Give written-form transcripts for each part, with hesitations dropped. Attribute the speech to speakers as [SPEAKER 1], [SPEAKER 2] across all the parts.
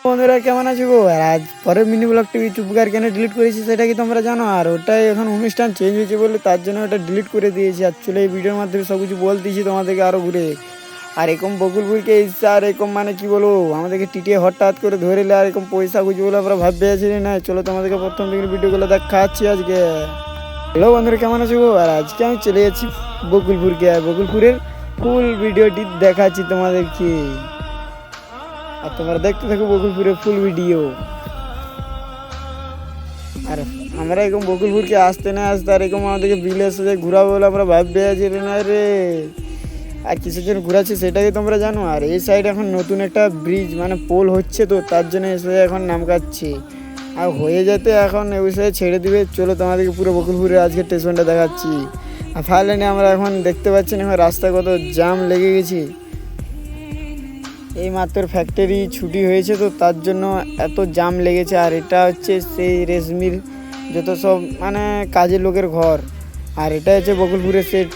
[SPEAKER 1] বন্ধুরা কেমন আছো গো? আর আজ পরের মিনি ব্লগটি চুপকার কেন ডিলিট করেছি সেটা কি তোমরা জানো? আর ওটাই এখন অনুষ্ঠান চেঞ্জ হয়েছে বলে তার জন্য ওটা ডিলিট করে দিয়েছি। অ্যাকচুয়ালি এই ভিডিওর মাধ্যমে সব কিছু বলতেছি তোমাদেরকে আরও ঘুরে। আর এরকম বকুলপুরকে এসছে আর এরকম মানে কি বলবো, আমাদেরকে টিটিয়ে হঠাৎ করে ধরেলে আর এরকম পয়সা খুঁজে বলে আমরা ভাব পেয়েছিলি না। চলো তোমাদেরকে প্রথম দিকের ভিডিওগুলো দেখাচ্ছি আজকে। হ্যালো বন্ধুরা কেমন আছো গো? আর আজকে আমি চলে যাচ্ছি বকুলপুরকে, আর বকুলপুরের ফুল ভিডিওটি দেখাচ্ছি তোমাদেরকে। আর তোমরা দেখতে থাকো বকুলপুরের ফুল ভিডিও। আর আমরা এরকম বকুলপুরকে আসতে না আসতে আর এরকম আমাদেরকে বিলের সাথে ঘুরাবো বলে আমরা ভাববে আছি না রে। আর কিসের জন্য ঘুরাচ্ছি সেটাকে তোমরা জানো? আর এই সাইডে এখন নতুন একটা ব্রিজ মানে পোল হচ্ছে, তো তার জন্য এসে এখন নাম কাটছে। আর হয়ে যেতে এখন ওই সাইডে ছেড়ে দিবে। চলো তোমাদেরকে পুরো বকুলপুরের আজকে স্টেশনটা দেখাচ্ছি। আর ফাইনালি আমরা এখন দেখতে পাচ্ছি না এখন রাস্তায় কত জ্যাম লেগে গেছে। এই মাত্র ফ্যাক্টরি ছুটি হয়েছে, তো তার জন্য এত জাম লেগেছে। আর এটা হচ্ছে সেই রেশমির যত সব মানে কাজের লোকের ঘর। আর এটা হচ্ছে বকুলপুরের সেট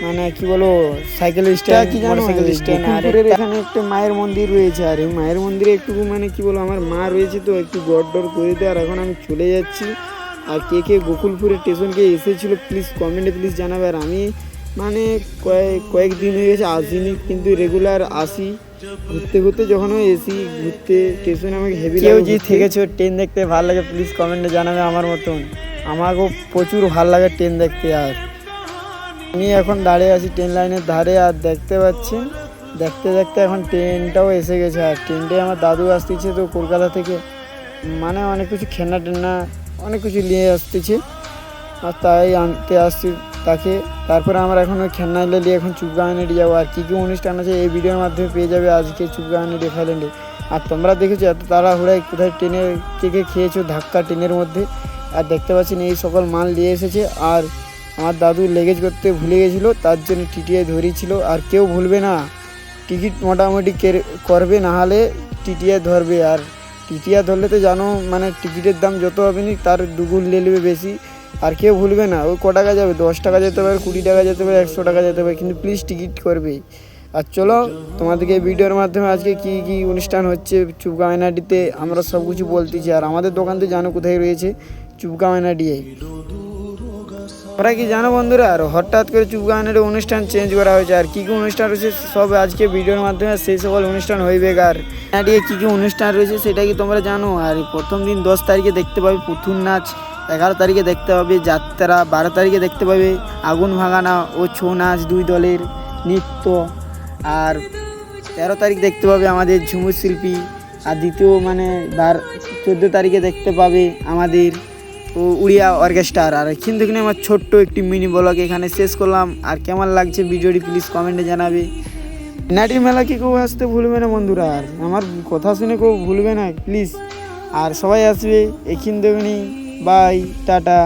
[SPEAKER 1] মানে কি বলো সাইকেল স্ট্যান্ড, কি জানো সাইকেল স্ট্যান্ড। আর এখানে একটা মায়ের মন্দির রয়েছে। আর এই মায়ের মন্দিরে একটু মানে কি বলো আমার মা রয়েছে, তো একটু গড় করে দেয়। আর এখন আমি চলে যাচ্ছি। আর কে কে বকুলপুরের স্টেশনকে এসেছিলো প্লিজ কমেন্টে প্লিজ জানাবে। আর আমি মানে কয়েকদিন হয়ে গেছে আসিনি, কিন্তু রেগুলার আসি ঘুরতে ঘুরতে। যখন এসি ঘুরতে স্টেশনে আমাকে হেভি কেউ যে থেকেছো ট্রেন দেখতে ভালো লাগে প্লিজ কমেন্টে জানাবে আমার মতন। আমাকেও প্রচুর ভালো লাগে ট্রেন দেখতে। আর আমি এখন দাঁড়িয়ে আছি ট্রেন লাইনের ধারে। আর দেখতে পাচ্ছেন দেখতে দেখতে এখন ট্রেনটাও এসে গেছে। আর ট্রেনটাই আমার দাদু আসতেছে তো কলকাতা থেকে, মানে অনেক কিছু খেলনা টেনা অনেক কিছু নিয়ে আসতেছে। আর তাই আনতে আসছি তাকে। তারপরে আমরা এখন ওই খেলনা নিয়ে এখন চুপগাঁওয়ানিতে যাবো। আর কী কী অনুষ্ঠান আছে এই ভিডিওর মাধ্যমে পেয়ে যাবে আজকে চুপগাঁওয়ানি ফাইল্যান্ডে। আর তোমরা দেখেছো এত তাড়াহুড়ায় কোথায় ট্রেনে কে কে খেয়েছো ধাক্কা ট্রেনের মধ্যে। আর দেখতে পাচ্ছেন এই সকল মাল নিয়ে এসেছে। আর আমার দাদু লেগেজ করতে ভুলে গেছিলো, তার জন্য টিটিআই ধরেছিল। আর কেউ ভুলবে না, টিকিট মোটামুটি করবে, না হলে টিটিআই ধরবে। আর টিটিআই ধরলে তো জানো মানে টিকিটের দাম যত হবে না তার দুগুণ নিয়ে নেবে বেশি। আর কেউ ভুলবে না ওই ক টাকা যাবে, 10 টাকা যেতে পারে, 20 টাকা যেতে পারে, 100 টাকা যেতে পারে, কিন্তু প্লিজ টিকিট করবে। আর চলো তোমাদেরকে এই ভিডিওর মাধ্যমে আজকে কী কী অনুষ্ঠান হচ্ছে চুপগাঁওয়ানিতে আমরা সব কিছু বলতেছি। আর আমাদের দোকান তো জানো কোথায় রয়েছে, চুপগাঁওয়ানিতে। ওরা কি জানো বন্ধুরা? আর হঠাৎ করে চুপগাঁওয়ানির অনুষ্ঠান চেঞ্জ করা হয়েছে। আর কী কী অনুষ্ঠান রয়েছে সব আজকে ভিডিওর মাধ্যমে সেই সকল অনুষ্ঠান হইবে। আর কী কী অনুষ্ঠান রয়েছে সেটা কি তোমরা জানো? আর প্রথম দিন 10 তারিখে দেখতে পাবে পুতুল নাচ, 11 তারিখে দেখতে পাবে যাত্রা, 12 তারিখে দেখতে পাবে আগুন ভাঙানো ও ছৌ নাচ 2 দলের নৃত্য। আর 13 তারিখ দেখতে পাবে আমাদের ঝুমুর শিল্পী। আর দ্বিতীয় মানে 14 তারিখে দেখতে পাবে আমাদের উড়িয়া অর্কেস্ট্রার। আর এখান থেকে আমার ছোট্ট একটি মিনি ব্লগ এখানে শেষ করলাম। আর কেমন লাগছে ভিডিওটি প্লিজ কমেন্টে জানাবে। নাটি মেলা কি কেউ আসতে ভুলবে না বন্ধুরা, আর আমার কথা শুনে কেউ ভুলবে না প্লিজ। আর সবাই আসবে এখান থেকে। Bye tata.